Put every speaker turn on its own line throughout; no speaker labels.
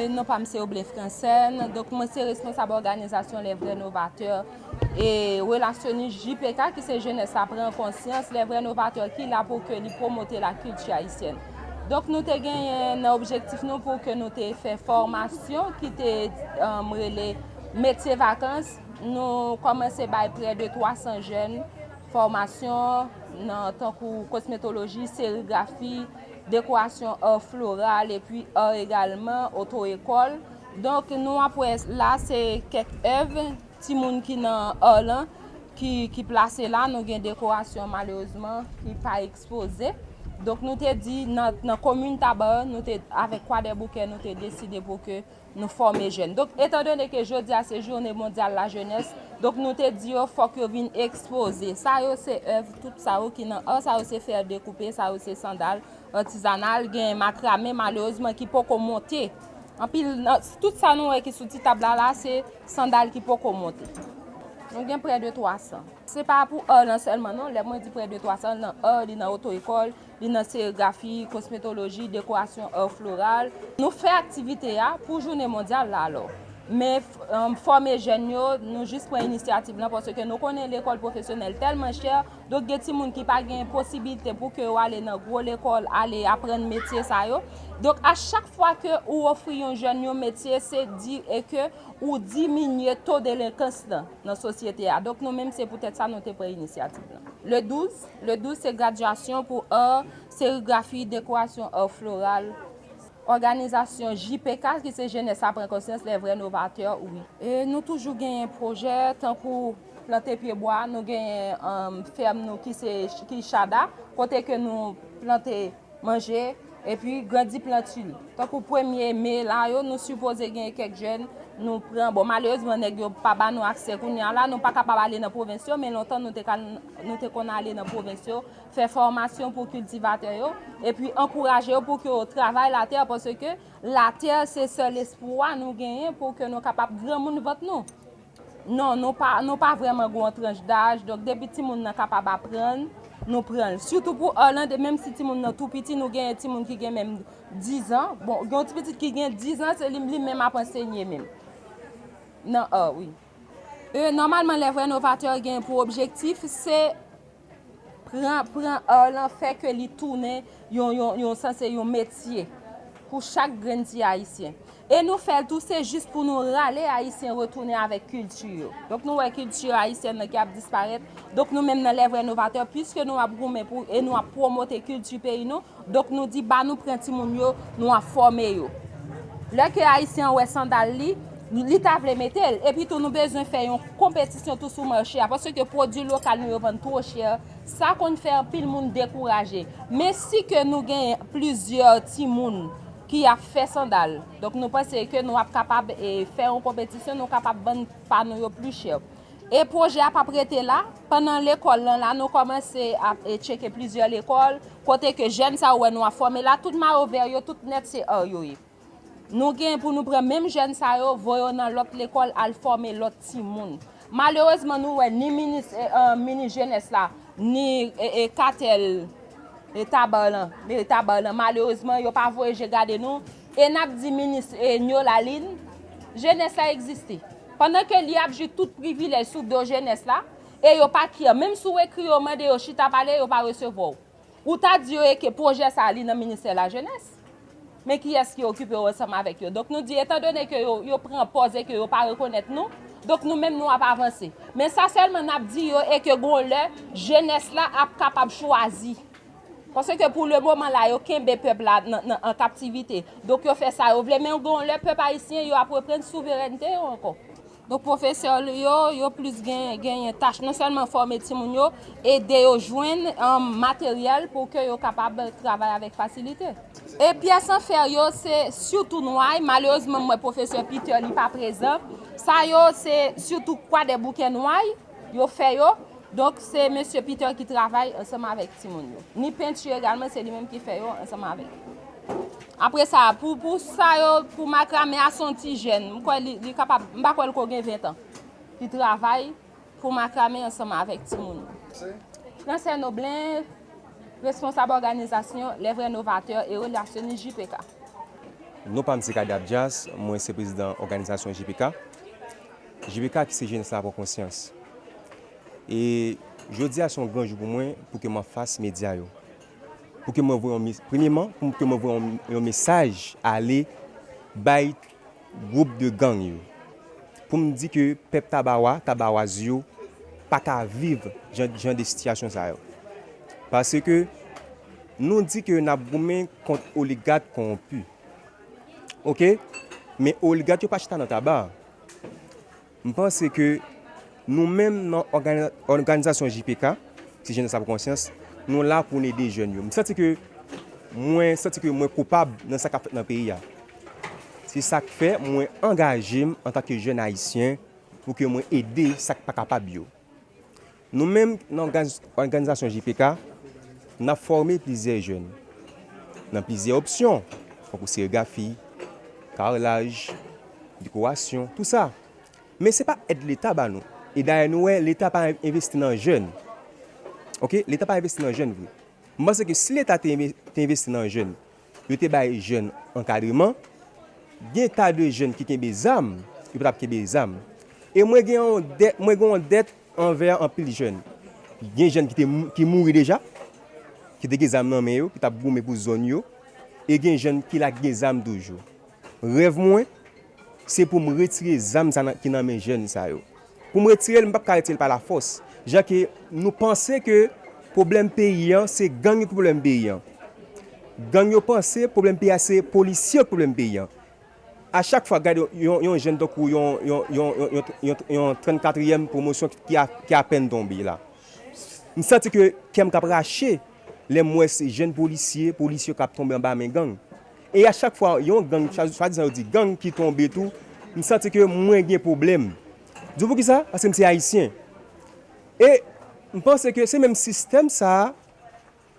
non pas M. Oblé français, donc moi c'est responsable organisation les vrais novateurs et relationniste JPK qui c'est jeunesse à prendre conscience les vrais novateurs qui là pour que lui promouvoir la culture haïtienne. Donc nous avons gagné un objectif nous pour que nous ayons fait formation qui était les métiers vacances. Nous commençons par près de 300 jeunes formation dans tant que cosmétologie, sérigraphie, décoration florale et puis également auto-école. Donc nous après là c'est quelques œuvres petit monde qui dans là qui placé là nous avons décoration malheureusement qui pas exposée. Donc nous t'ai dit dans la commune Tabar nous avec quoi des bouquets nous t'ai décidé pour que nous former jeunes. Donc étant donné que jeudi à cette journée mondiale la jeunesse, donc nous t'ai dit il faut que vienne exposer. Ça c'est œuvre tout ça qui dans ça c'est faire découper, ça c'est sandales artisanales, gain macramé malheureusement qui peut monter. En pile tout ça nous qui sous petit table là c'est sandales qui peut monter. Nous avons près de 300. Ce n'est pas pour eux seulement, non. Les moins dit près de 300, dans auto-école, dans sérigraphie, cosmétologie, décoration florale. Nous faisons activité pour la journée mondiale là alors. Mais former jeunes, nous juste pour initiative là parce que nous connaissons l'école professionnelle tellement chère. Donc il y a des gens qui n'ont pas de possibilité pour que vous allez dans une école, aller apprendre métier ça yo. Donc à chaque fois que vous offrez un jeune un métier, c'est dire que ou diminuer le taux de délinquance dans la société. Donc nous-mêmes c'est peut-être ça notre première initiative. Le 12 c'est graduation pour sérigraphie, décoration florale. Organisation JPK qui c'est jeunesse à prendre conscience les vrais novateurs oui. Et nous toujours gagnons un projet tant pour planter pied bois, nous gagnons ferme nous qui Chada, côté que nous planter manger et puis grandir planter. Tant pour 1er mai là nous supposons gagner quelques jeunes nous prend bon malheureusement nèg yo pas ba nous accès kounya là nous pas capable aller dans province mais longtemps nous qu'on aller dans province faire formation pour cultivateurs et puis encourager pour que travaillent la terre parce que la terre c'est seul espoir nous gagner pour que nous capable grand monde vote nous. Non, nous pas vraiment grand tranche d'âge donc des petits monde capable apprendre nous prendre surtout pour Hollande même si petit monde tout petit nous gagne petit monde qui gagne même 10 ans bon un petit qui gagne 10 ans c'est lui même à enseigner même. Non, oui. Normalement, les vrais novateurs ont pour objectif, c'est prendre fait que les tourner un métier pour chaque grain haïtien. Et nous faisons tout c'est juste pour nous râler haïtiens retourner avec culture. Donc nous avons culture haïtienne qui a disparaître. Donc nous même dans les vrais novateurs puisque nous avons pour et nous avons promoté culture pays nous. Donc nous dit bah nous prenons moun yo, nous avons formé yo. Là que haïtien ouais sandal li l'État veut mettre et puis tout nous besoin faire une compétition tout sur le marché parce que produits locaux nous vendent trop cher ça qu'on fait pile monde découragé mais si que nous gagnons plusieurs petits monde qui a fait sandales donc nous pensons que nous sommes capables de faire une compétition nous capables de vendre panneaux plus cher et projet a pas prêté là pendant l'école là nous commencer à checker plusieurs écoles côté que jeunes ça ouais nous a formé là tout ma ouvert yo tout net c'est yo. Nous gagnons pour nous prendre même jeunes ça yo voyons dans l'autre école à former l'autre petit monde. Malheureusement nous ni mini jeunesse là ni cartel et tabalan malheureusement yo pas voyager garder nous et n'a dit ministre Nyo Laline jeunesse ça existé. Pendant que li a joué tout privilège sous de jeunesse là et yo pas qui même sous écrit au mandé yo chita parler yo pas recevoir. Ou t'a dit que projet ça li dans ministère la jeunesse. Mais qui est-ce qui occupe ensemble avec eux? Donc nous disons, étant donné que yo prend pause et que yo pas reconnaître nous, donc nous-mêmes nous pas avancer. Mais ça seulement n'a dit et que gon le jeunesse là a capable choisir. Parce que pour le moment là yo kembe peuple là en captivité. Donc yo fait ça, yo vle mais gon le peuple haïtien yo a prendre souveraineté encore. Donc professeur yo plus gagne tâche non seulement former ti moun yo aider yo joindre matériel pour que yo capable travailler avec facilité. Et pièces en fer yo c'est surtout noir malheureusement moi professeur Peter li pas présent. Ça yo c'est surtout quoi des bouquets noirs yo fait yo. Donc c'est monsieur Peter qui travaille ensemble avec ti moun yo. Ni peinture également c'est lui même qui fait yo ensemble avec. Après ça, pour ça, pour macramé à son petit jeune, il est capable, je ne sais pas qu'il a 20 ans, il travaille pour macramé ensemble avec tout le monde. Français Noblin, responsable organisation, les vrais novateurs et relationniste JPK.
non pas M. Kadab Diaz, moi c'est président de l'organisation JPK. JPK qui c'est jeunesse là pour conscience. Et je dis à son grand jour pour moi pour que je fasse média. Pour que premièrement, pour que je m'envoie un message à aller by groupe de gang. Pour me dire que Pep Tabawazio, pas qu'à vivre dans des situations. Parce que nous disons que nous avons contre les oligarques corrompus. OK? Mais les oligarques ne sont pas achetés dans le tabac. Je pense que nous-mêmes, dans l'organisation JPK, si je ne sais pas conscience, nous sommes là pour aider les jeunes. Je sens que moi, suis coupable dans ce qui fait dans le pays. C'est ça qui fait moi engagé en tant que jeune haïtien pour que moi aider ça qui pas capable. Nous-mêmes, dans l'organisation JPK, nous avons formé plusieurs jeunes. Dans plusieurs options, comme sérigraphie, carrelage, décoration, tout ça. Mais ce n'est pas aider l'État. Et d'ailleurs, l'État n'a pas investi dans les jeunes. OK? L'État n'a pas investi dans les jeunes. Moi, c'est que si l'État a investi dans les jeunes, il a des jeunes encadrement, il y a un tas de jeunes qui ont des armes, qui peuvent avoir des armes. Et moi, j'ai une dette envers un pile de jeunes. Il y a des jeunes qui mourent déjà, qui ont des armes dans les mains, qui ont boumé pour zone. Et il y a des jeunes qui ont des armes toujours. Rêve moi, c'est pour me retirer les armes qui sont dans mes jeunes. Pour me retirer, je ne peux pas retirer par la force. Nous pensons que le problème paysan, c'est gang le problème paysan. Gang yo pense que le problème paysan, c'est policier le problème paysan. À chaque fois, il y a un jeune qui a une 34e promotion qui a à peine tombé là. Je sens que quelqu'un a raché les jeunes policiers qui ont tombé en bas de gang. Et à chaque fois, il y a un gang, soit dit gang qui tombe et tout, je sens que moi j'ai un problème. Du coup, ça, parce que c'est haïtien. Et je pense que c'est même système ça.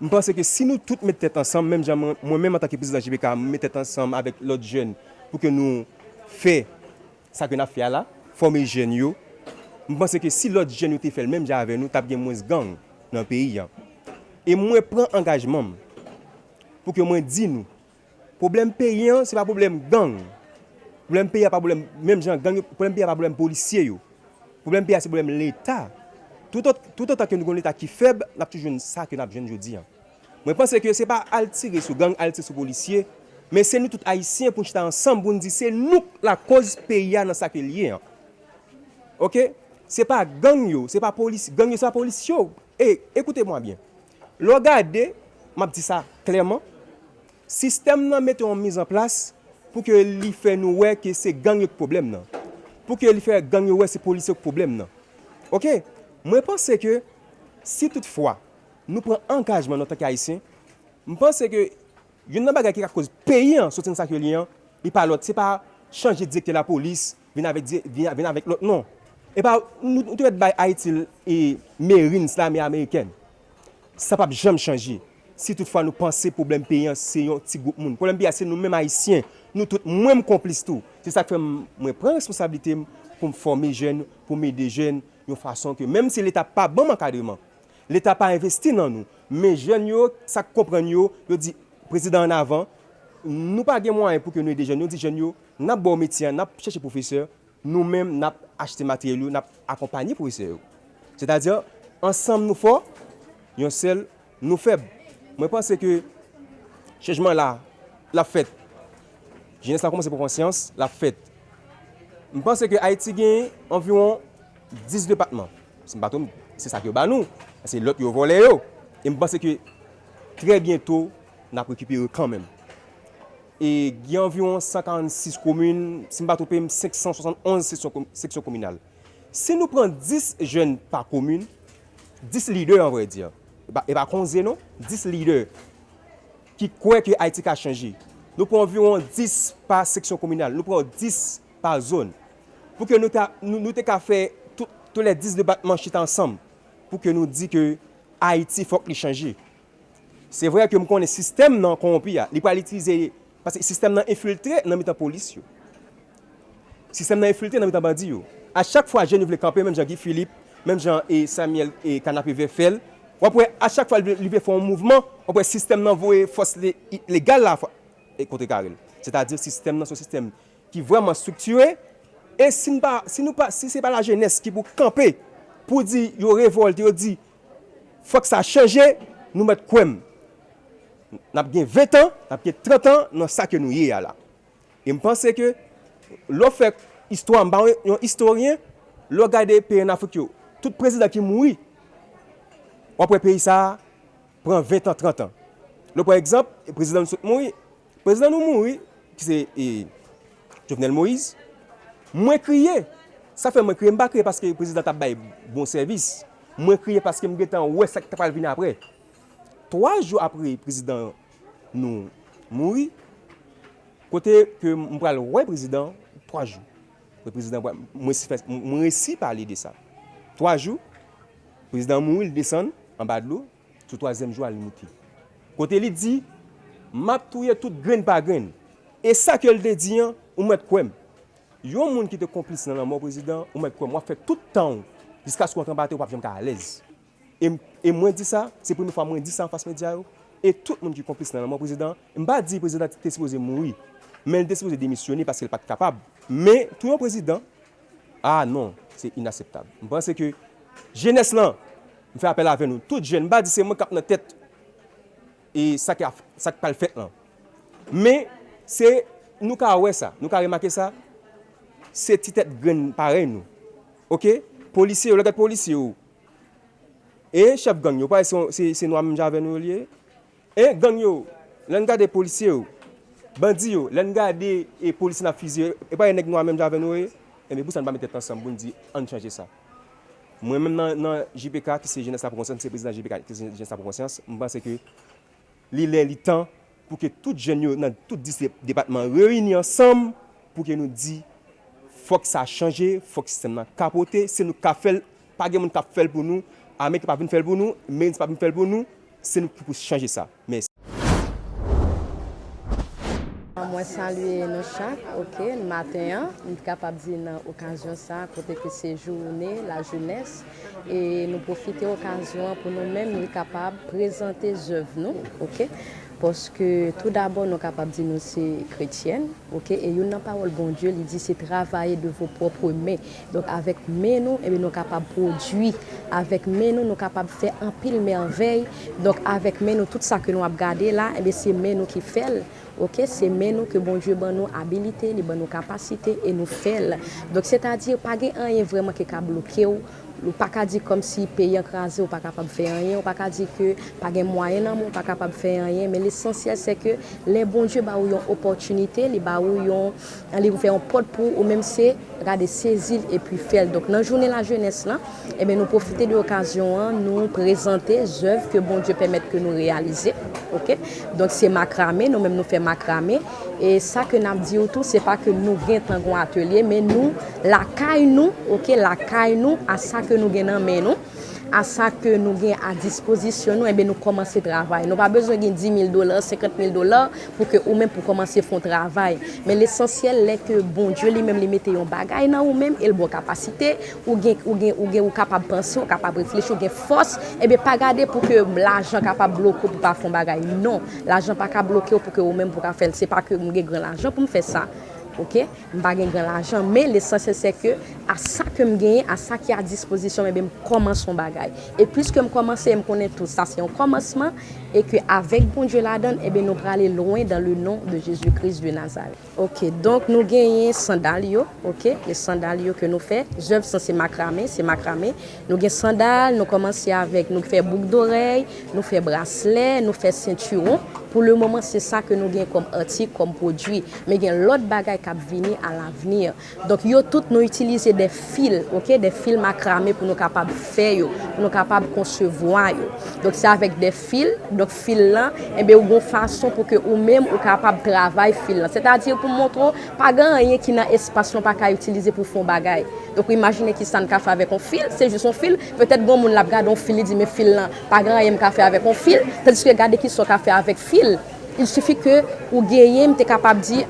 Je pense que si nous tous mettons tête ensemble, même moi-même en tant que président JPK, mettons tête ensemble avec l'autre jeune pour que nous fassions ça que nous avons fait là, former les jeunes. Je pense que si l'autre jeune était fait le même genre avec nous, nous avons moins de gang dans le pays. Et moi, je prends engagement pour que moi dis nous, problème paysan, ce n'est pas problème gang. Problème paysan, pas problème même genre gang, problème paysan, pas problème policier. Problème paysan, c'est problème l'État. Tout autant que nous avons l'État qui est faible, nous avons toujours ça que nous avons aujourd'hui. Moi, je pense que ce n'est pas altirer sur gang, altirer sur policier, mais c'est nous tous haïtiens pour nous ensemble pour nous dire c'est nous la cause paysan dans ça que lié. OK? Ce n'est pas gang, ce n'est pas police, gang, c'est pas policier. Et écoutez-moi bien. Regardez, je dis ça clairement, le système nous met en mise en place pour que lui fait nous voir que c'est gang le problème. Pour que lui fait gang ouais c'est policier le problème. OK? Moi, je pense que si toutefois, nous prenons engagement en tant qu'Haïtien, je pense que il y a une chose qui est à cause payant sur ça que lien, et pas l'autre, c'est pas changer de directeur la police, venir avec l'autre non. Et pas nous devons être Haïti et Marines l'armée américaine. Ça ne peut jamais changer. Si toutefois nous pensons problème payant c'est un petit groupe monde. Problème payant c'est nous mêmes haïtiens, nous tous même complices tout. C'est ça que moi prends responsabilité pour me former les jeunes, pour m'aider les jeunes de façon que même si l'État pas bon encadrement, l'État pas investi dans nous, mais jeunes yo ça comprend yo dit président en avant, nous pas de moyens pour que nous aider jeunes, nous dit jeunes yo, n'a bon métier, n'a chercher professeur, nous-mêmes n'a acheter matériel, n'a accompagner professeur. C'est-à-dire ensemble nous forts, un seul nous faibles. Moi je pense que changement là la fête. Jeunesse a commencé pour conscience, la fête. Je pense que Haïti gagne environ 10 départements. C'est ça que nous. C'est l'autre qui a volé. Et je pense que très bientôt, nous allons récupérer quand même. Et il y a environ 146 communes, si je ne me trompe pas, 571 sections communales. Si nous prenons 10 jeunes par commune, 10 leaders en vrai dire, et pas 11 non, 10 leaders qui croient que Haïti a changé. Nous prenons environ 10 par section communale, nous prenons 10 par zone. Pour que nous ayons fait tous les 10 départements ensemble, pour que nous disions que Haïti faut qu'il change. C'est vrai que nous connaissons le système corrompu, il peut l'utiliser parce que le système est infiltré dans la police. Le système est infiltré dans les bandits. À chaque fois, je veux camper, même Jean-Guy Philippe, même Jean et Samuel et Canapé Verfel. À chaque fois, il veut faire un mouvement, le système envoie force légale là contre Karel. C'est-à-dire système nan son système qui vraiment structuré et si c'est pas la jeunesse qui pour camper pour dire yo révolte, yo dit faut que ça change, nous mettre quoi? N'a bien 20 ans, n'a bien 30 ans dans ça que nous y est là. Et me pense que l'on fait histoire un historien, l'on regarde pays en Afrique, tout président qui mourit après pays ça prend 20 ans, 30 ans. Le par exemple, le président nous mourit qui c'est Jovenel Moïse, moi crier, ça fait moi crier pas crier parce que le président a bail bon service. Moi crier parce que me getan ouais ça qui va venir après. 3 jours après le président nous mourit, côté que me pral ouais président 3 jours. Le président moi réussi parler de ça. 3 jours, le président mourit, il descend en bas de l'eau, tout 3e jour il mouti. Côté il dit m'a touyer toute graine par graine. Et ça que le dit ou mettre quoi? Yon moun qui te complice dans la mort président, ou mettre quoi? Moi fait tout le temps jusqu'à ce qu'on batte ou pas jamais à l'aise. Et moi dit ça, c'est la première fois moi dit ça en face média et tout le monde qui complice dans la mort président, m'pa dit président était supposé mourir, mais il était supposé démissionner parce qu'il n'est pas capable. Mais tout le président ah non, c'est inacceptable. Je pense que jeunesse là, me fait appel avec nous, toute jeune, m'pa dit c'est moi qui dans tête et ça qui pas le fait là. Mais c'est nous ka ouais ça, nous ka remarquer ça, c'est petite tête graine pareil nous. OK? Policier, le gars policier et chef gang yo pas c'est nous même avec nous lié. Et gang yo, l'en gars des policiers bandi yo, l'en gars des policiers na fusil et pas nèg nous même avec nous et mais pour ça ne pas mettre ensemble pour dire on changer ça. Moi même dans JPK qui c'est jeunesse pour conscience, c'est président JPK qui c'est jeunesse pour conscience, je pense que il est temps pour que tout jeunes dans tout 10 départements réunis ensemble pour que nous dit faut que ça change, faut que le système capoter, c'est nous qui fait pas de monde qui fait pour nous, armée qui pas venir faire pour nous, mais pas venir faire pour nous, c'est nous qui pour changer ça. Merci.
Moi saluer nos chaque, OK, le matin, nous sommes capables de dire dans l'occasion ça, côté que c'est journée, la jeunesse, et nous profiter de l'occasion pour nous-mêmes, nous capables de présenter les œuvres, nous, OK? Parce que tout d'abord, nous sommes capables de dire que nous sommes chrétiennes, OK? Et une parole, bon Dieu, il dit c'est travailler de vos propres mains. Donc avec mains, nous sommes capables de produire. Avec mains, nous sommes capables de faire un pile merveille. Donc avec mains, tout ça que nous avons regardé là, c'est mains qui fait. OK, c'est nous que bon Dieu ban nous habilité, il ban nous capacité et nous fait. Donc c'est-à-dire pas rien vraiment qui a bloqué ou pas qu'à dire comme si pays écrasé ou pas capable de faire rien, ou pas qu'à dire que pas de moyen non, ou pas capable de faire rien, mais l'essentiel c'est que les bons Dieu ba ou une opportunité, les ba ou yon aller vous faire un porte pour ou même c'est regarder saisir et puis faire. Donc dans journée la jeunesse là, et bien nous profiter de l'occasion nous présenter les œuvres que bon Dieu permet que nous réaliser. OK? Donc c'est macramé, nous même nous fait macramé et ça que nous dit autour c'est pas que nous gagnons un atelier mais nous la caille nous, OK, la caille nous à ça que nous gagnons mais nous à ça que nous gagnons à disposition nous et bien nous commencer travail. Nous pas besoin de $10,000, $50,000 pour que ou même pour commencer faire travail. Mais l'essentiel est que bon Dieu lui-même lui mette un bagage dans ou même et bonne capacité ou capable penser, ou capable réfléchir, ou gain force et bien pas garder pour que l'argent capable bloquer pour pas faire bagage. Non, l'argent pas capable bloquer pour que ou même pour faire c'est pas que nous gain grand l'argent pour me faire ça. OK, je pas gagner grand l'argent mais l'essentiel c'est que à ça que me gagne à ça qui est à disposition mais me commence son bagage et puisque me commencer me connaître tout ça c'est un commencement et que avec bon Dieu la donne et bien nous pour aller loin dans le nom de Jésus-Christ de Nazareth. OK, donc nous gagnons sandales OK, les sandales que nous fait, œuvre c'est macramé, nous gagnons sandales, nous commencer avec nous fait boucle d'oreille, nous fait bracelet, nous fait ceinturon. Pour le moment, c'est ça que nous gagnons comme article, comme produit. Mais il y a l'autre bagage qui va venir à l'avenir. Donc, nous utilisons des fils, OK, des fils macramés pour nous capables de faire, pour nous capables de concevoir. Donc, c'est avec des fils. Donc, fils là, et bien, une façon pour que vous-même, vous capable de travailler fils là. C'est-à-dire pour montrer pas rien qui n'a espace pas qu'à utiliser pour faire bagage. Donc, imaginez qui ça ne fait avec un fil, c'est juste un fil. Peut-être bon moun la regarde un fil, il dit mais fil là, pas grand rien qu'a fait avec un fil. Tandis que regardez qui sont qu'a fait avec fil. Il suffit que ou gagnez m'te capable dire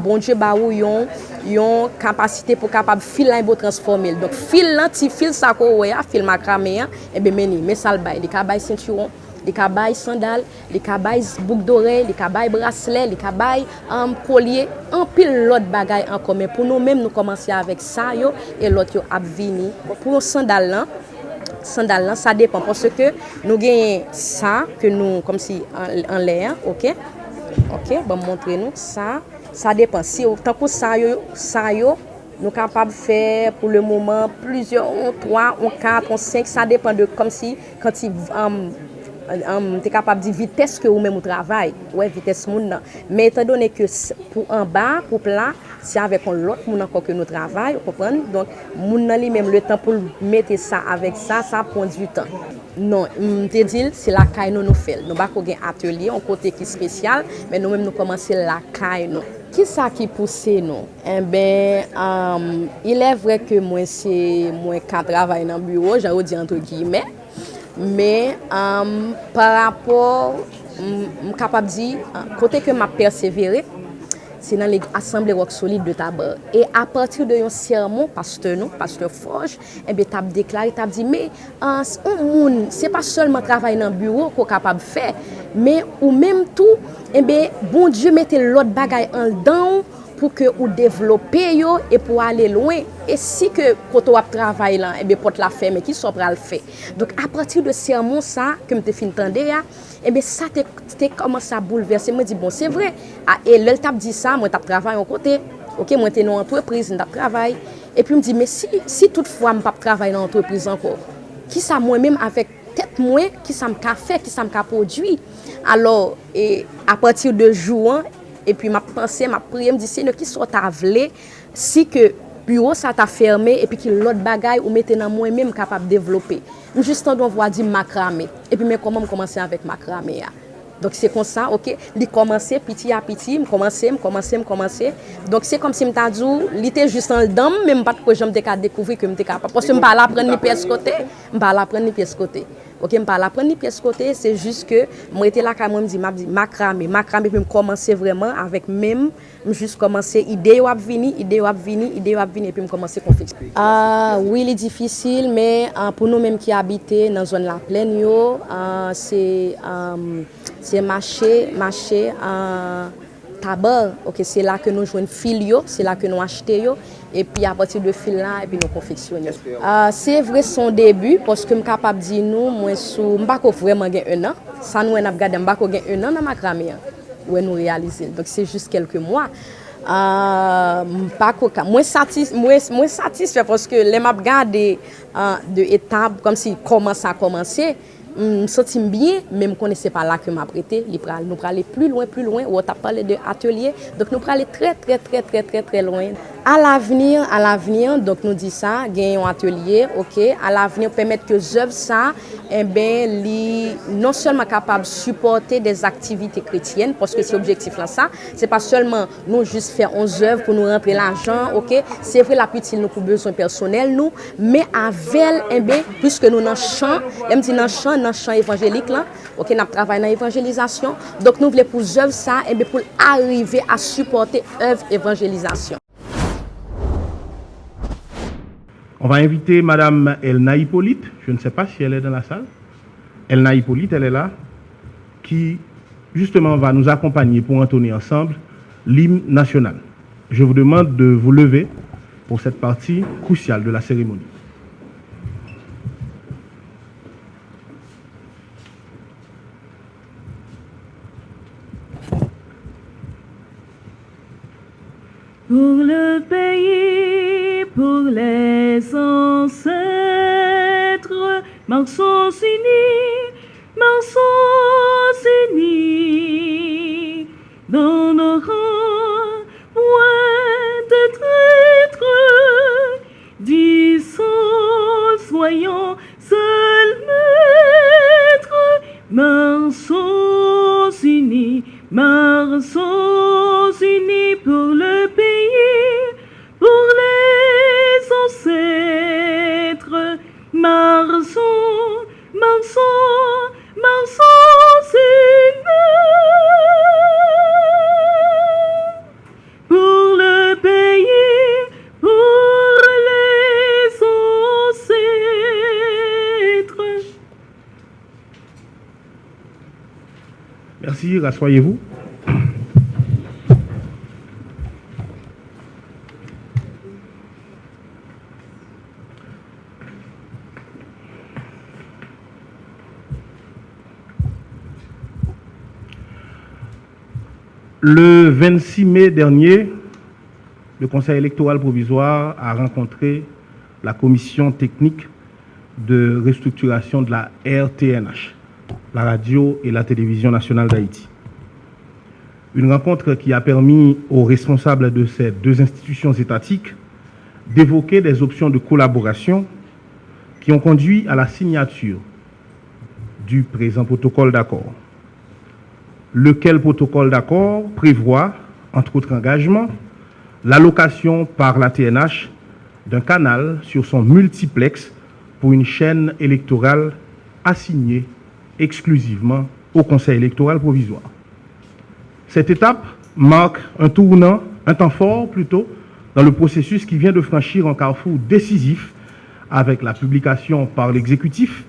bon Dieu ba ou yon capacité pour capable fil là pour transformer. Donc fil là ti fil ça ko ouais fil macramé et ben meni mais ça le bail, il ka bail ceinturon les cabailles sandales, les cabailles boucles d'oreilles, les cabailles bracelets, les cabailles colliers, en pile l'autre bagaille en commun. Pour nous-mêmes, nous commencer avec ça yo, et l'autre yo ap vini. Pour sandales là, ça dépend parce que nous gagnons ça que nous comme si en l'air, OK? OK, bon montrer nous ça dépend si tant que ça yo nous capables de faire pour le moment plusieurs 3, 4, 5, ça dépend de comme si quand il tu es capable de dire vitesse que ou même au travail, ouais vitesse moun. Mais étant donné que pour en bas, pour plat, c'est avec l'autre moun encore que nous travaillons, vous comprenez? Donc moun nan li même le temps pour mettre ça avec ça prend du temps. Non, te dis c'est la caille nous fait. Nous pas qu'on atelier, un côté qui spécial, mais nous même nous commencer la caille nous. Qui ça qui pousse nous? Eh ben, il est vrai que moi quand travaille dans le bureau, j'ai dit entre guillemets, mais par rapport, je suis capable de dire, côté que m'a persévéré, c'est dans l'Assemblée Rock Solide de Tabar. Et à partir de un sermon, pasteur Forge, eh bien, tu as déclaré, tu as dit, mais ce n'est pas seulement travailler dans le bureau qu'on est capable de faire, mais ou même tout, eh bien, bon Dieu mettez l'autre bagaille en dedans pour que vous développez yo et pour aller loin. Et si que quand on travaille là, eh bien, pour la faire, mais qui soit le faire. Donc, à partir de ce sermon, ça, que je fin entendre, eh bien, ça te commence à bouleverser. Je me dis, bon, c'est vrai. Et là, tu as dit ça, moi, tu travailles à côté. Ok, moi, tu es dans l'entreprise, tu travailles. Et puis, je me dis, mais si toutefois, je ne travaille pas dans l'entreprise encore, qui ça, moi-même, avec tête moi, qui ça me fait, qui ça me produit. Alors, et à partir de jour, et puis, ma pensée, ma prière, me dit, c'est qui soit ta vlé, si que bureau ça t'a fermé et puis que l'autre bagaille ou mettez dans moi-même capable de développer. Juste en doit dire macramé. Et puis mais comment commencer avec macramé. Donc c'est comme ça, OK, il commencer petit à petit, commencer. Donc c'est comme si m'ta dit, il était juste en dedans, même pas que j'aime découvrir que m'était capable parce que m'pas la prendre ni pièce côté. OK, m'pas la prendre ni pièce côté, c'est juste que moi était là quand moi me dit macramé puis me commencer vraiment avec même juste commencer idée ou vini et puis me commencer confectionner. Oui, il est difficile mais pour nous même qui habiter dans zone la plaine yo, c'est marché tabac. OK, c'est là que nous jouons fil c'est là que nous achetons et puis à partir de fil là et puis nous confectionnons. C'est vrai son début parce que me capable dire nous moi sous pas vraiment gain 1 an. Ça nous on a regardé pas gain 1 an dans macramé. Où nous réaliser. Donc c'est juste quelques mois. Moi satisfait parce que les m'a regardé de étapes comme si commence à commencer. Me senti bien mais me connaissais pas là que m'a prêté nous aller plus loin ou tu as parlé de atelier donc nous aller très loin à l'avenir donc nous dit ça gagner un atelier OK à l'avenir permettre que œuvre ça non seulement capable de supporter des activités chrétiennes parce que c'est objectif là ça c'est pas seulement nous juste faire 11 œuvres pour nous rentrer l'argent OK c'est vrai la petite nous pour besoin personnel nous mais avec puisque nous dans champ évangélique là OK n'a travaillé dans évangélisation donc nous voulons pour œuvre ça pour arriver à supporter œuvre évangélisation.
On va inviter Madame Elna Hippolyte, je ne sais pas si elle est dans la salle. Elna Hippolyte, elle est là, qui justement va nous accompagner pour entonner ensemble l'hymne national. Je vous demande de vous lever pour cette partie cruciale de la cérémonie.
Pour le pays, pour les ancêtres, marchons unis, dans nos rangs, point de traître, disons, soyons seuls maîtres, marchons unis pour le pays, pour les ancêtres, marchons unis. Pour le pays, pour les ancêtres.
Merci, rassoyez-vous. Le 26 mai dernier, le Conseil électoral provisoire a rencontré la commission technique de restructuration de la RTNH, la radio et la télévision nationale d'Haïti. Une rencontre qui a permis aux responsables de ces deux institutions étatiques d'évoquer des options de collaboration qui ont conduit à la signature du présent protocole d'accord. Lequel protocole d'accord prévoit, entre autres engagements, l'allocation par la TNH d'un canal sur son multiplex pour une chaîne électorale assignée exclusivement au Conseil électoral provisoire. Cette étape marque un tournant, un temps fort plutôt, dans le processus qui vient de franchir un carrefour décisif avec la publication par l'exécutif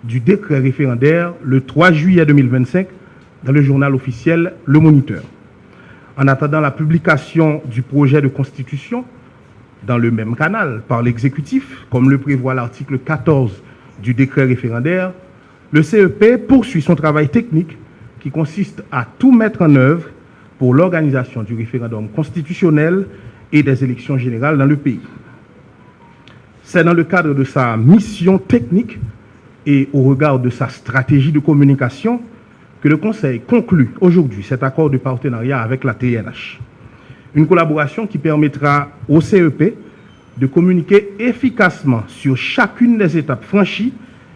du décret référendaire le 3 juillet 2025 dans le journal officiel Le Moniteur. En attendant la publication du projet de constitution dans le même canal par l'exécutif, comme le prévoit l'article 14 du décret référendaire, le CEP poursuit son travail technique qui consiste à tout mettre en œuvre pour l'organisation du référendum constitutionnel et des élections générales dans le pays. C'est dans le cadre de sa mission technique et au regard de sa stratégie de communication que le Conseil conclut aujourd'hui cet accord de partenariat avec la TNH. Une collaboration qui permettra au CEP de communiquer efficacement sur chacune des étapes franchies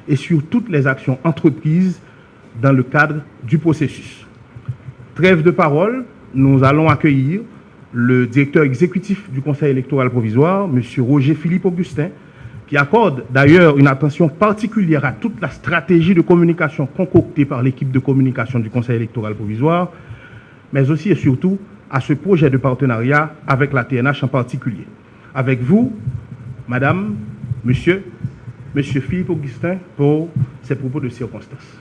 et sur toutes les actions entreprises dans le cadre du processus. Trêve de parole, nous allons accueillir le directeur exécutif du Conseil électoral provisoire, M. Roger Philippe Augustin, qui accorde d'ailleurs une attention particulière à toute la stratégie de communication concoctée par l'équipe de communication du Conseil électoral provisoire, mais aussi et surtout à ce projet de partenariat avec la TNH en particulier. Avec vous, Madame, Monsieur Philippe Augustin, pour ces propos de circonstance.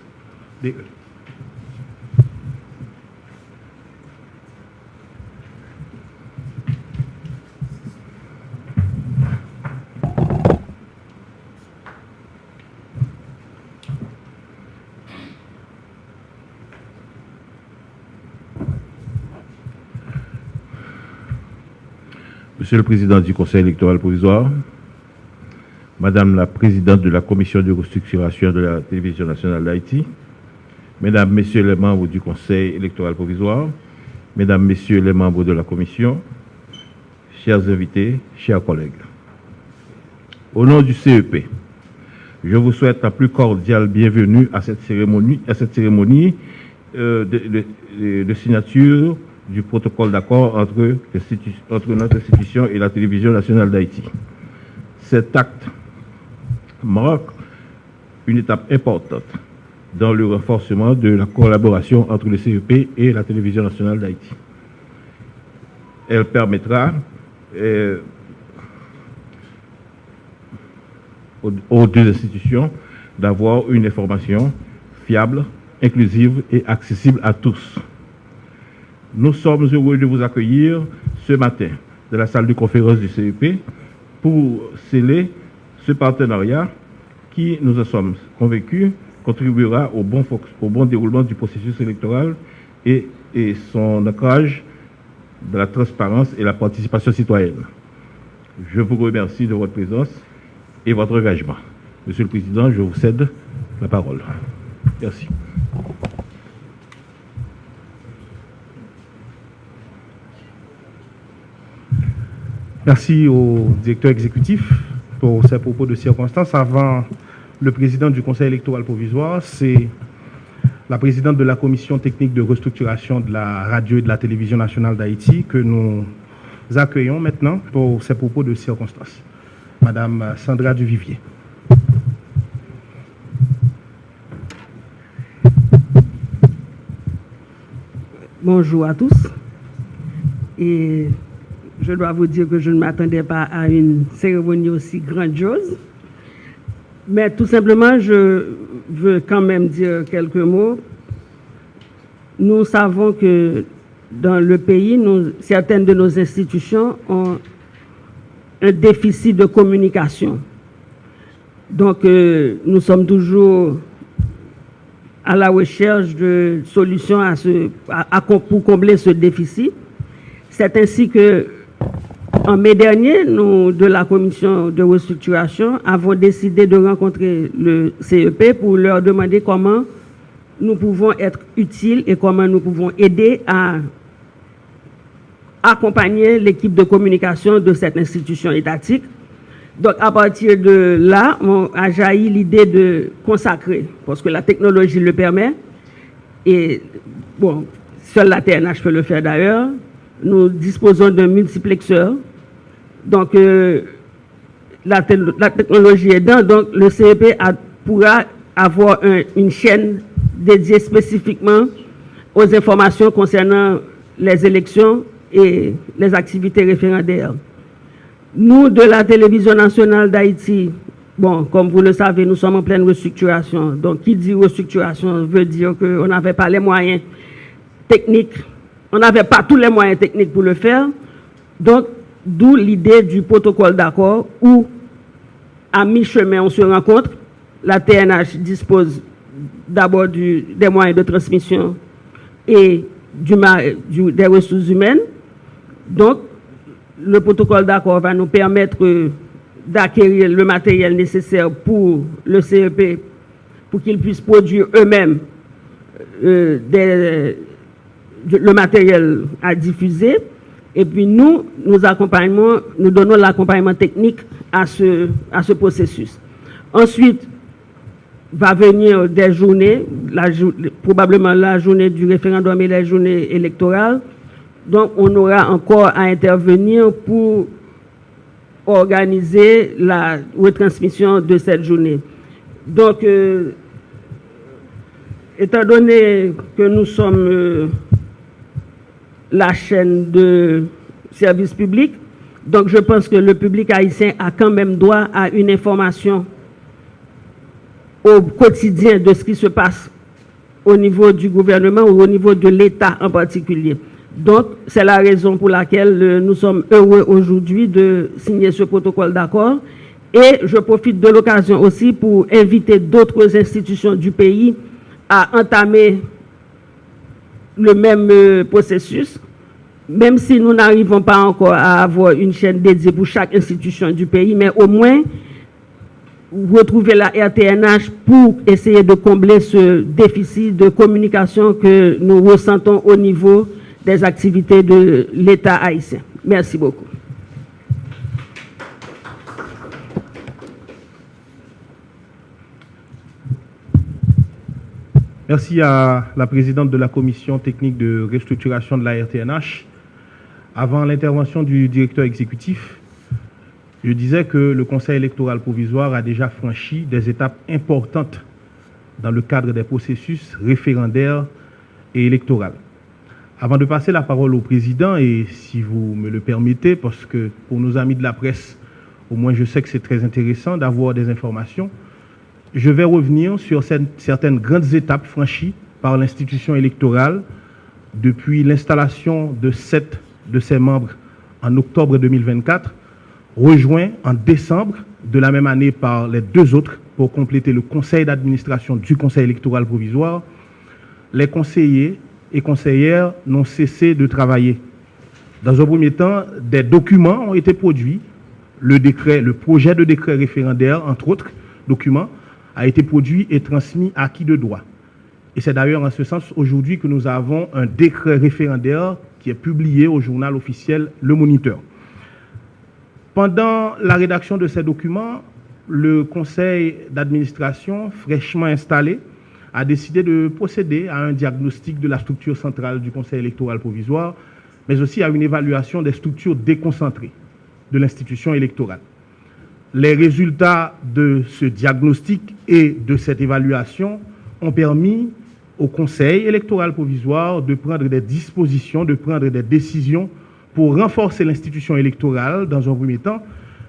Monsieur le Président du Conseil électoral provisoire, Madame la Présidente de la Commission de restructuration de la Télévision nationale d'Haïti, Mesdames, Messieurs les membres du Conseil électoral provisoire, Mesdames, Messieurs les membres de la Commission, chers invités, chers collègues. Au nom du CEP, je vous souhaite la plus cordiale bienvenue à cette cérémonie de signature du protocole d'accord entre notre institution et la Télévision nationale d'Haïti. Cet acte marque une étape importante dans le renforcement de la collaboration entre le CEP et la Télévision nationale d'Haïti. Elle permettra aux deux institutions d'avoir une information fiable, inclusive et accessible à tous. Nous sommes heureux de vous accueillir ce matin dans la salle de conférence du CEP pour sceller ce partenariat qui, nous en sommes convaincus, contribuera au bon déroulement du processus électoral et son ancrage de la transparence et la participation citoyenne. Je vous remercie de votre présence et votre engagement. Monsieur le Président, je vous cède la parole. Merci.
Merci au directeur exécutif pour ses propos de circonstance. Avant le président du Conseil électoral provisoire, c'est la présidente de la commission technique de restructuration de la radio et de la télévision nationale d'Haïti que nous accueillons maintenant pour ses propos de circonstance. Madame Sandra Duvivier.
Bonjour à tous. Et je dois vous dire que je ne m'attendais pas à une cérémonie aussi grandiose. Mais tout simplement, je veux quand même dire quelques mots nous savons que dans le pays, certaines de nos institutions ont un déficit de communication. Donc, nous sommes toujours à la recherche de solutions pour combler ce déficit. C'est ainsi que, en mai dernier, nous, de la commission de restructuration, avons décidé de rencontrer le CEP pour leur demander comment nous pouvons être utiles et comment nous pouvons aider à accompagner l'équipe de communication de cette institution étatique. Donc, à partir de là, a jailli l'idée de consacrer, parce que la technologie le permet, et bon, seule la TNH peut le faire d'ailleurs. Nous disposons d'un multiplexeur. Donc, la technologie est dedans, donc le CEP pourra avoir une chaîne dédiée spécifiquement aux informations concernant les élections et les activités référendaires. Nous, de la télévision nationale d'Haïti, bon, comme vous le savez, nous sommes en pleine restructuration. Donc, qui dit restructuration veut dire qu'on n'avait pas les moyens techniques, on n'avait pas tous les moyens techniques pour le faire. Donc, d'où l'idée du protocole d'accord où, à mi-chemin, on se rencontre. La TNH dispose d'abord des moyens de transmission et des ressources humaines. Donc, le protocole d'accord va nous permettre d'acquérir le matériel nécessaire pour le CEP, pour qu'ils puissent produire eux-mêmes le matériel à diffuser. Et puis nous donnons l'accompagnement technique à ce processus. Ensuite, va venir des journées, probablement la journée du référendum et la journée électorale. Donc, on aura encore à intervenir pour organiser la retransmission de cette journée. Donc, étant donné que nous sommes la chaîne de service public, donc je pense que le public haïtien a quand même droit à une information au quotidien de ce qui se passe au niveau du gouvernement ou au niveau de l'État en particulier. Donc, c'est la raison pour laquelle nous sommes heureux aujourd'hui de signer ce protocole d'accord. Et je profite de l'occasion aussi pour inviter d'autres institutions du pays à entamer le même processus, même si nous n'arrivons pas encore à avoir une chaîne dédiée pour chaque institution du pays, mais au moins retrouver la RTNH pour essayer de combler ce déficit de communication que nous ressentons au niveau des activités de l'État haïtien. Merci beaucoup.
Merci à la présidente de la commission technique de restructuration de la RTNH. Avant l'intervention du directeur exécutif, je disais que le Conseil électoral provisoire a déjà franchi des étapes importantes dans le cadre des processus référendaires et électoraux. Avant de passer la parole au président, et si vous me le permettez, parce que pour nos amis de la presse, au moins je sais que c'est très intéressant d'avoir des informations, je vais revenir sur certaines grandes étapes franchies par l'institution électorale depuis l'installation de 7 de ses membres en octobre 2024, rejoints en décembre de la même année par les 2 autres pour compléter le conseil d'administration du conseil électoral provisoire. Les conseillers et conseillères n'ont cessé de travailler. Dans un premier temps, des documents ont été produits. Le projet de décret référendaire, entre autres documents, a été produit et transmis à qui de droit. Et c'est d'ailleurs en ce sens aujourd'hui que nous avons un décret référendaire qui est publié au journal officiel Le Moniteur. Pendant la rédaction de ces documents, le conseil d'administration fraîchement installé a décidé de procéder à un diagnostic de la structure centrale du conseil électoral provisoire, mais aussi à une évaluation des structures déconcentrées de l'institution électorale. Les résultats de ce diagnostic et de cette évaluation ont permis au Conseil électoral provisoire de prendre des dispositions, de prendre des décisions pour renforcer l'institution électorale dans un premier temps,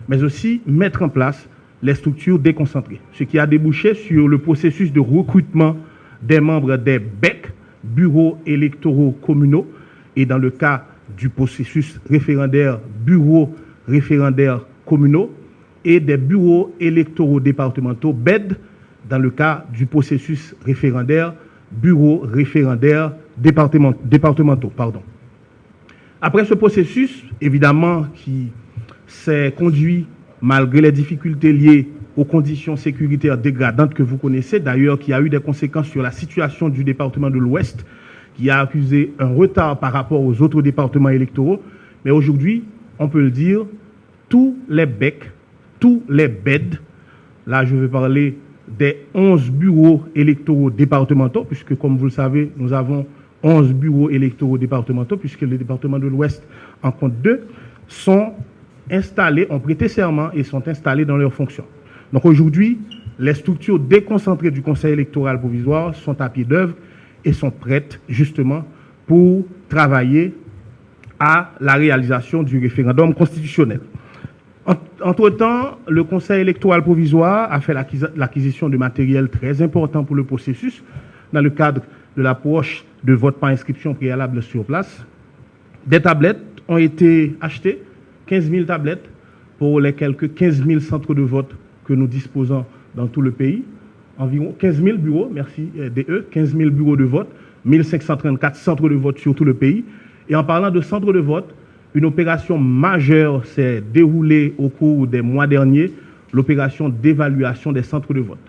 mais aussi mettre en place les structures déconcentrées, ce qui a débouché sur le processus de recrutement des membres des BEC, bureaux électoraux communaux et dans le cas du processus référendaire, bureaux référendaires communaux et des bureaux électoraux départementaux BED dans le cas du processus référendaire, bureaux référendaires départementaux. Après ce processus, évidemment, qui s'est conduit malgré les difficultés liées aux conditions sécuritaires dégradantes que vous connaissez, d'ailleurs, qui a eu des conséquences sur la situation du département de l'Ouest, qui a accusé un retard par rapport aux autres départements électoraux. Mais aujourd'hui, on peut le dire, tous les BEC, tous les BED, là je vais parler des 11 bureaux électoraux départementaux, puisque comme vous le savez, nous avons 11 bureaux électoraux départementaux, puisque le département de l'Ouest en compte 2, sont installés, ont prêté serment et sont installés dans leurs fonctions. Donc aujourd'hui, les structures déconcentrées du Conseil électoral provisoire sont à pied d'œuvre et sont prêtes justement pour travailler à la réalisation du référendum constitutionnel. Entre-temps, le Conseil électoral provisoire a fait l'acquisition de matériel très important pour le processus dans le cadre de l'approche de vote par inscription préalable sur place. Des tablettes ont été achetées, 15 000 tablettes pour les quelques 15 000 centres de vote que nous disposons dans tout le pays. Environ 15 000 bureaux, merci DE, 15 000 bureaux de vote, 1534 centres de vote sur tout le pays. Et en parlant de centres de vote, une opération majeure s'est déroulée au cours des mois derniers, l'opération d'évaluation des centres de vote.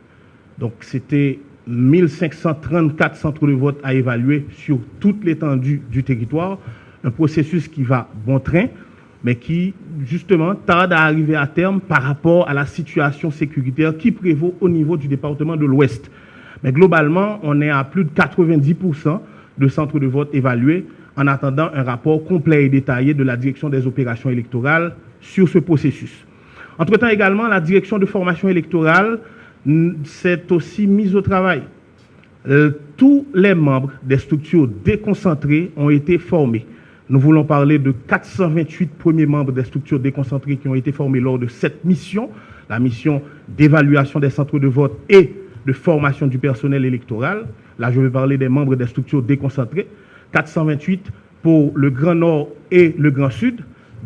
Donc c'était 1534 centres de vote à évaluer sur toute l'étendue du territoire, un processus qui va bon train, mais qui justement tarde à arriver à terme par rapport à la situation sécuritaire qui prévaut au niveau du département de l'Ouest. Mais globalement, on est à plus de 90% de centres de vote évalués, en attendant un rapport complet et détaillé de la direction des opérations électorales sur ce processus. Entre-temps également, la direction de formation électorale s'est aussi mise au travail. Tous les membres des structures déconcentrées ont été formés. Nous voulons parler de 428 premiers membres des structures déconcentrées qui ont été formés lors de cette mission, la mission d'évaluation des centres de vote et de formation du personnel électoral. Là, je vais parler des membres des structures déconcentrées. 428 pour le Grand Nord et le Grand Sud.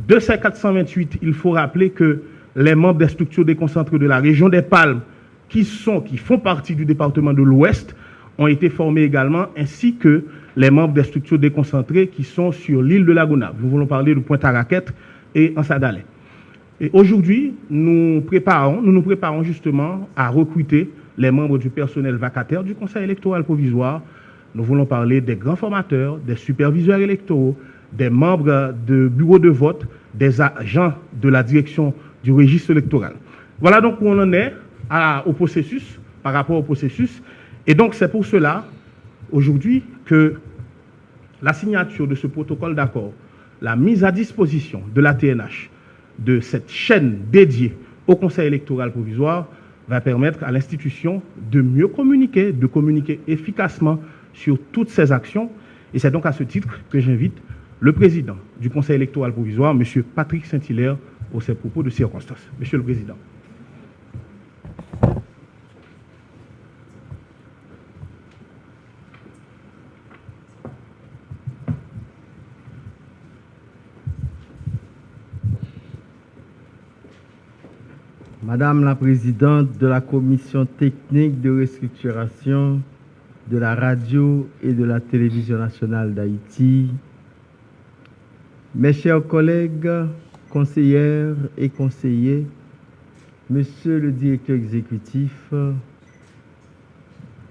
De ces 428, il faut rappeler que les membres des structures déconcentrées de la région des Palmes, qui font partie du département de l'Ouest, ont été formés également, ainsi que les membres des structures déconcentrées qui sont sur l'île de la Gonâve. Nous voulons parler de Pointe-à-Raquette et Anse-à-Galais. Et aujourd'hui, nous nous préparons justement à recruter les membres du personnel vacataire du Conseil électoral provisoire. Nous voulons parler des grands formateurs, des superviseurs électoraux, des membres de bureaux de vote, des agents de la direction du registre électoral. Voilà donc où on en est au processus, par rapport au processus. Et donc c'est pour cela, aujourd'hui, que la signature de ce protocole d'accord, la mise à disposition de la TNH, de cette chaîne dédiée au Conseil électoral provisoire, va permettre à l'institution de mieux communiquer, de communiquer efficacement sur toutes ces actions. Et c'est donc à ce titre que j'invite le président du Conseil électoral provisoire, M. Patrick Saint-Hilaire, pour ses propos de circonstance. Monsieur le Président.
Madame la Présidente de la Commission technique de restructuration de la radio et de la télévision nationale d'Haïti, mes chers collègues, conseillères et conseillers, Monsieur le directeur exécutif,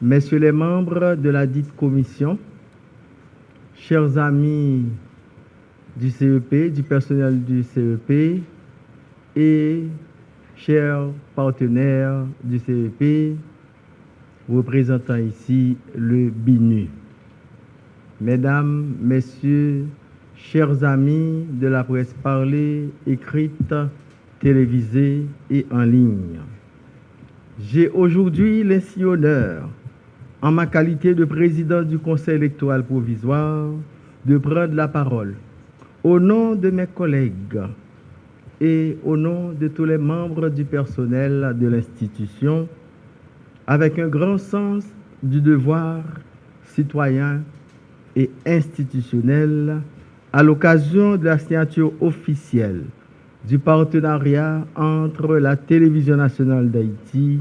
Messieurs les membres de la dite commission, chers amis du CEP, du personnel du CEP et chers partenaires du CEP, représentant ici le BINU. Mesdames, Messieurs, chers amis de la presse parlée, écrite, télévisée et en ligne, j'ai aujourd'hui l'insigne honneur, en ma qualité de président du Conseil électoral provisoire, de prendre la parole au nom de mes collègues et au nom de tous les membres du personnel de l'institution, avec un grand sens du devoir citoyen et institutionnelle à l'occasion de la signature officielle du partenariat entre la Télévision nationale d'Haïti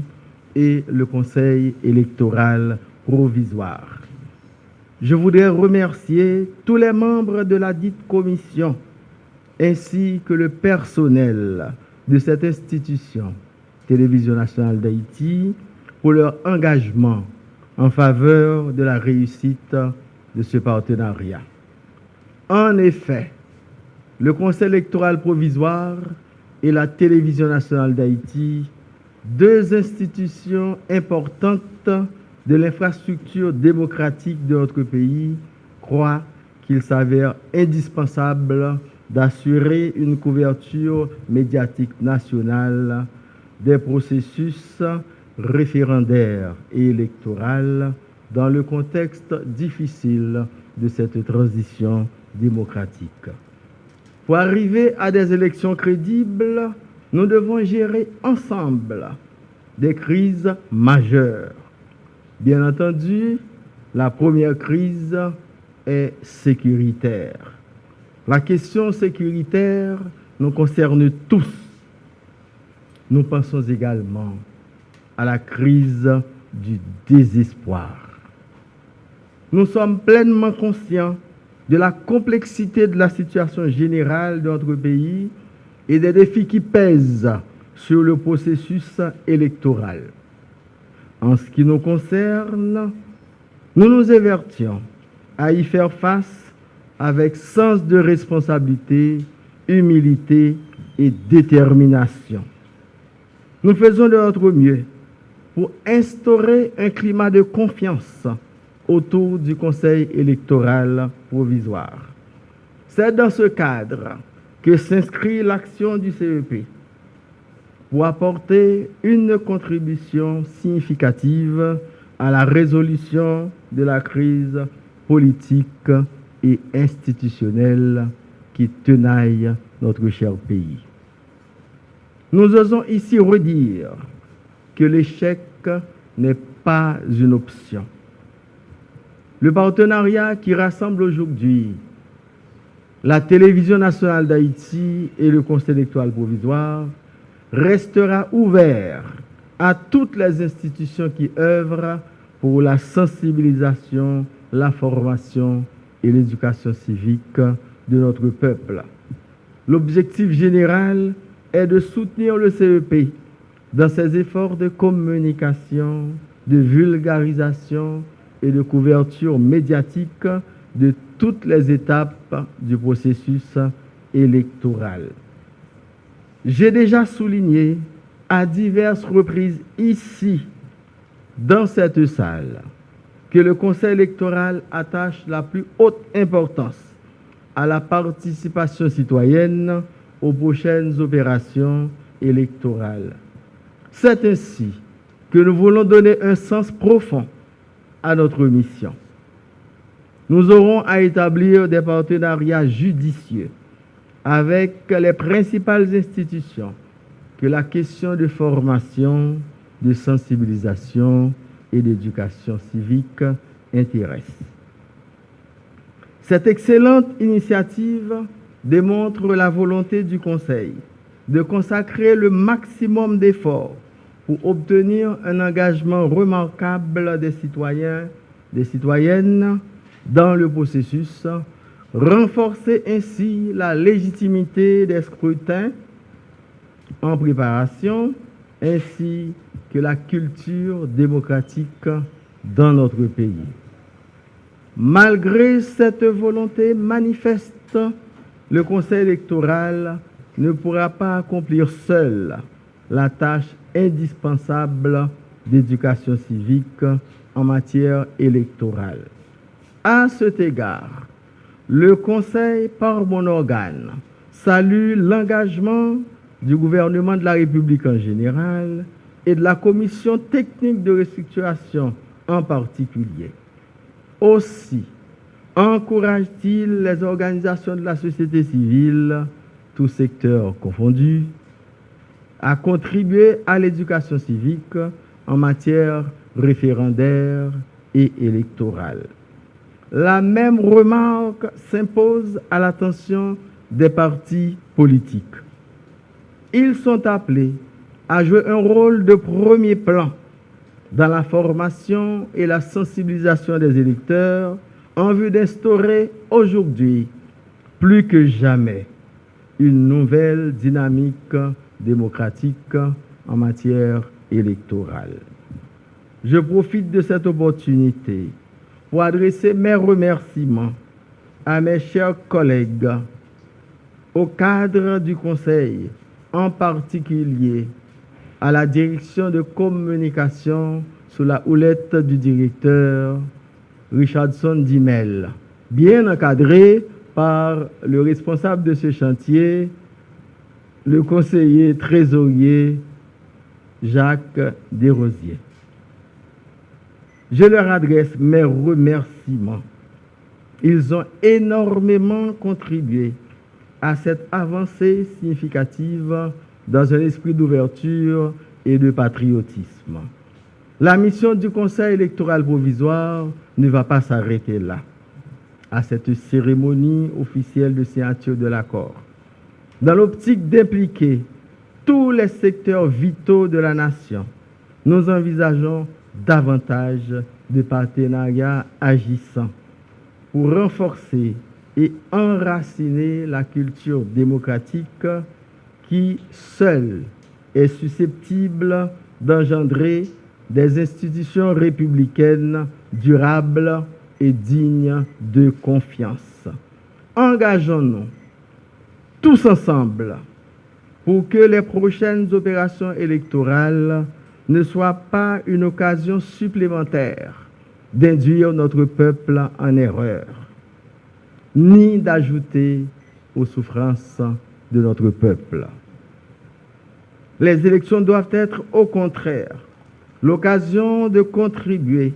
et le Conseil électoral provisoire. Je voudrais remercier tous les membres de la dite commission ainsi que le personnel de cette institution, Télévision nationale d'Haïti, pour leur engagement en faveur de la réussite de ce partenariat. En effet, le Conseil électoral provisoire et la Télévision nationale d'Haïti, deux institutions importantes de l'infrastructure démocratique de notre pays, croient qu'il s'avère indispensable d'assurer une couverture médiatique nationale des processus référendaires et électoraux dans le contexte difficile de cette transition démocratique. Pour arriver à des élections crédibles, nous devons gérer ensemble des crises majeures. Bien entendu, la première crise est sécuritaire. La question sécuritaire nous concerne tous. Nous pensons également à la crise du désespoir. Nous sommes pleinement conscients de la complexité de la situation générale de notre pays et des défis qui pèsent sur le processus électoral. En ce qui nous concerne, nous nous évertions à y faire face avec sens de responsabilité, humilité et détermination. Nous faisons de notre mieux pour instaurer un climat de confiance autour du Conseil électoral provisoire. C'est dans ce cadre que s'inscrit l'action du CEP pour apporter une contribution significative à la résolution de la crise politique et institutionnelle qui tenaille notre cher pays. Nous osons ici redire que l'échec n'est pas une option. Le partenariat qui rassemble aujourd'hui la Télévision nationale d'Haïti et le Conseil électoral provisoire restera ouvert à toutes les institutions qui œuvrent pour la sensibilisation, la formation et l'éducation civique de notre peuple. L'objectif général est de soutenir le CEP dans ses efforts de communication, de vulgarisation et de couverture médiatique de toutes les étapes du processus électoral. J'ai déjà souligné à diverses reprises ici, dans cette salle, que le Conseil électoral attache la plus haute importance à la participation citoyenne aux prochaines opérations électorales. C'est ainsi que nous voulons donner un sens profond à notre mission. Nous aurons à établir des partenariats judicieux avec les principales institutions que la question de formation, de sensibilisation et d'éducation civique intéresse. Cette excellente initiative démontre la volonté du Conseil de consacrer le maximum d'efforts pour obtenir un engagement remarquable des citoyens, des citoyennes dans le processus, renforcer ainsi la légitimité des scrutins en préparation, ainsi que la culture démocratique dans notre pays. Malgré cette volonté manifeste, le Conseil électoral ne pourra pas accomplir seul la tâche indispensable d'éducation civique en matière électorale. À cet égard, le Conseil, par mon organe, salue l'engagement du gouvernement de la République en général et de la Commission technique de restructuration en particulier. Aussi, encourage-t-il les organisations de la société civile, tous secteurs confondus, à contribuer à l'éducation civique en matière référendaire et électorale. La même remarque s'impose à l'attention des partis politiques. Ils sont appelés à jouer un rôle de premier plan dans la formation et la sensibilisation des électeurs en vue d'instaurer aujourd'hui, plus que jamais, une nouvelle dynamique démocratique en matière électorale. Je profite de cette opportunité pour adresser mes remerciements à mes chers collègues, au cadre du Conseil, en particulier à la direction de communication sous la houlette du directeur Richardson Dimel, bien encadré par le responsable de ce chantier, le conseiller trésorier Jacques Desrosiers. Je leur adresse mes remerciements. Ils ont énormément contribué à cette avancée significative dans un esprit d'ouverture et de patriotisme. La mission du Conseil électoral provisoire ne va pas s'arrêter là, à cette cérémonie officielle de signature de l'accord. Dans l'optique d'impliquer tous les secteurs vitaux de la nation, nous envisageons davantage de partenariats agissants pour renforcer et enraciner la culture démocratique qui, seule, est susceptible d'engendrer des institutions républicaines durables et dignes de confiance. Engageons-nous tous ensemble pour que les prochaines opérations électorales ne soient pas une occasion supplémentaire d'induire notre peuple en erreur, ni d'ajouter aux souffrances de notre peuple. Les élections doivent être, au contraire, l'occasion de contribuer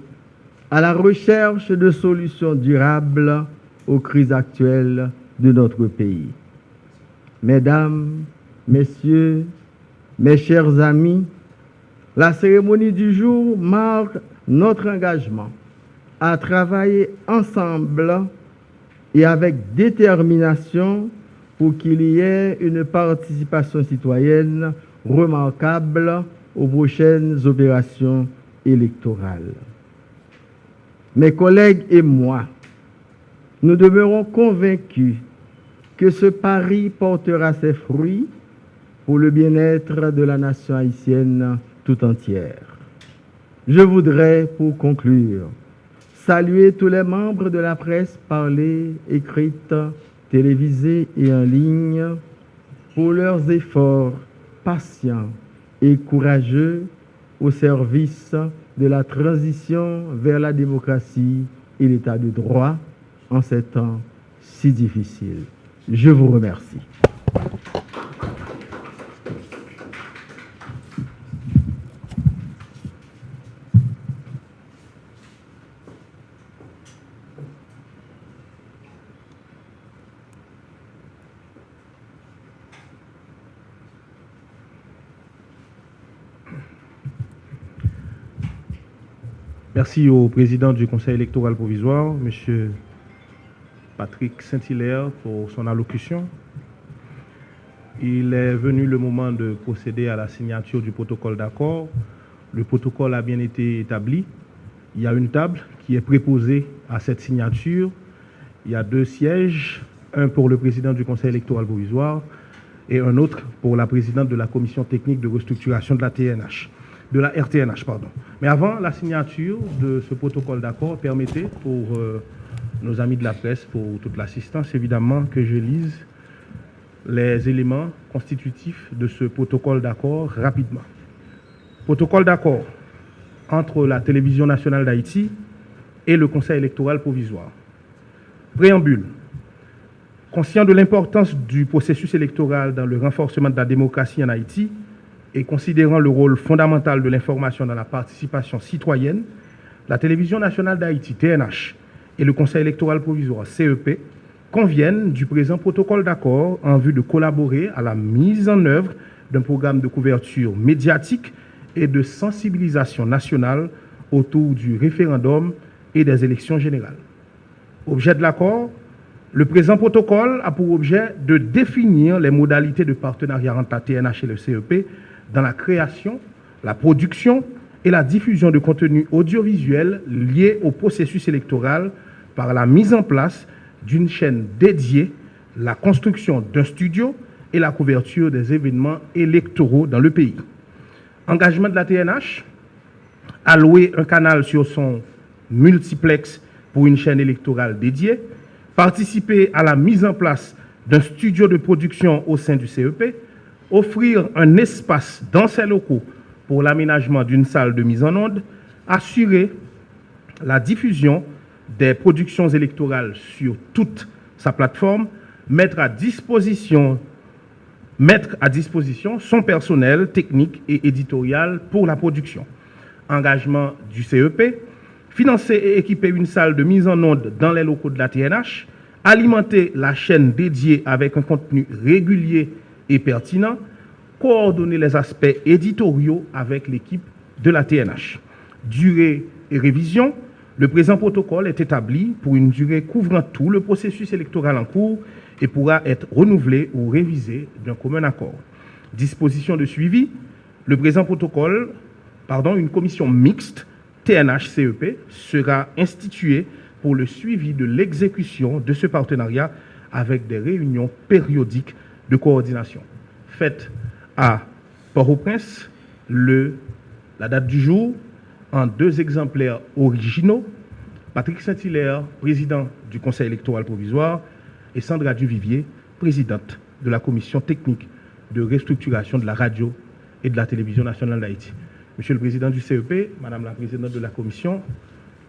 à la recherche de solutions durables aux crises actuelles de notre pays. Mesdames, Messieurs, mes chers amis, la cérémonie du jour marque notre engagement à travailler ensemble et avec détermination pour qu'il y ait une participation citoyenne remarquable aux prochaines opérations électorales. Mes collègues et moi, nous demeurons convaincus que ce pari portera ses fruits pour le bien-être de la nation haïtienne tout entière. Je voudrais, pour conclure, saluer tous les membres de la presse parlée, écrite, télévisée et en ligne pour leurs efforts patients et courageux au service de la transition vers la démocratie et l'état de droit en ces temps si difficiles. Je vous remercie.
Merci au président du Conseil électoral provisoire, M. Patrick Saint-Hilaire, pour son allocution. Il est venu le moment de procéder à la signature du protocole d'accord. Le protocole a bien été établi. Il y a une table qui est préposée à cette signature. Il y a 2 sièges, un pour le président du Conseil électoral provisoire et un autre pour la présidente de la commission technique de restructuration de la TNH. De la RTNH, pardon. Mais avant la signature de ce protocole d'accord, permettez pour nos amis de la presse, pour toute l'assistance, évidemment, que je lise les éléments constitutifs de ce protocole d'accord rapidement. Protocole d'accord entre la Télévision nationale d'Haïti et le Conseil électoral provisoire. Préambule. Conscient de l'importance du processus électoral dans le renforcement de la démocratie en Haïti, et considérant le rôle fondamental de l'information dans la participation citoyenne, la Télévision nationale d'Haïti, TNH, et le Conseil électoral provisoire, CEP, conviennent du présent protocole d'accord en vue de collaborer à la mise en œuvre d'un programme de couverture médiatique et de sensibilisation nationale autour du référendum et des élections générales. Objet de l'accord, le présent protocole a pour objet de définir les modalités de partenariat entre la TNH et le CEP dans la création, la production et la diffusion de contenus audiovisuels liés au processus électoral par la mise en place d'une chaîne dédiée, la construction d'un studio et la couverture des événements électoraux dans le pays. Engagement de la TNH, allouer un canal sur son multiplex pour une chaîne électorale dédiée, participer à la mise en place d'un studio de production au sein du CEP, offrir un espace dans ses locaux pour l'aménagement d'une salle de mise en onde, assurer la diffusion des productions électorales sur toute sa plateforme, mettre à disposition son personnel technique et éditorial pour la production. Engagement du CEP, financer et équiper une salle de mise en onde dans les locaux de la TNH, alimenter la chaîne dédiée avec un contenu régulier et pertinent, coordonner les aspects éditoriaux avec l'équipe de la TNH. Durée et révision, le présent protocole est établi pour une durée couvrant tout le processus électoral en cours et pourra être renouvelé ou révisé d'un commun accord. Disposition de suivi, le présent protocole, une commission mixte TNH-CEP sera instituée pour le suivi de l'exécution de ce partenariat avec des réunions périodiques de coordination. Faites à Port-au-Prince la date du jour en 2 exemplaires originaux. Patrick Saint-Hilaire, président du Conseil électoral provisoire, et Sandra Duvivier, présidente de la commission technique de restructuration de la radio et de la télévision nationale d'Haïti. Monsieur le président du CEP, madame la présidente de la commission,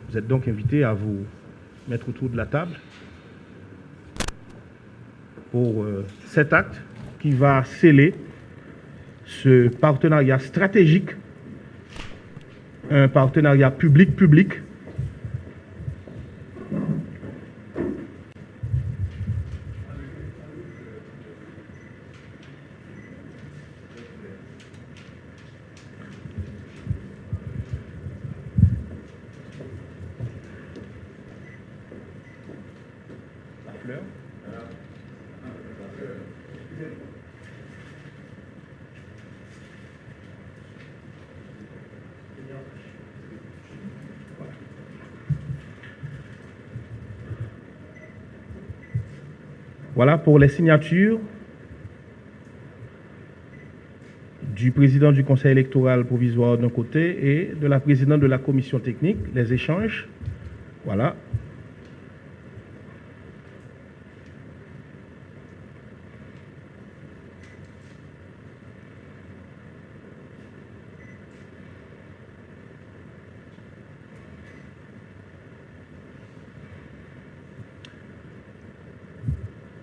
vous êtes donc invité à vous mettre autour de la table pour cet acte qui va sceller ce partenariat stratégique, un partenariat public-public Voilà pour les signatures du président du Conseil électoral provisoire d'un côté et de la présidente de la commission technique, les échanges. Voilà.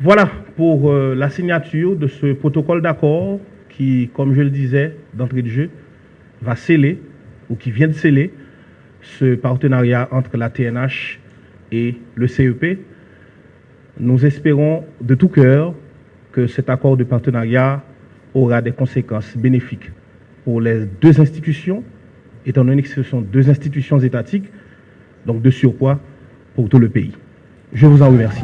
Voilà pour la signature de ce protocole d'accord qui, comme je le disais d'entrée de jeu, va sceller, ou qui vient de sceller, ce partenariat entre la TNH et le CEP. Nous espérons de tout cœur que cet accord de partenariat aura des conséquences bénéfiques pour les 2 institutions, étant donné que ce sont 2 institutions étatiques, donc de surcroît pour tout le pays. Je vous en remercie.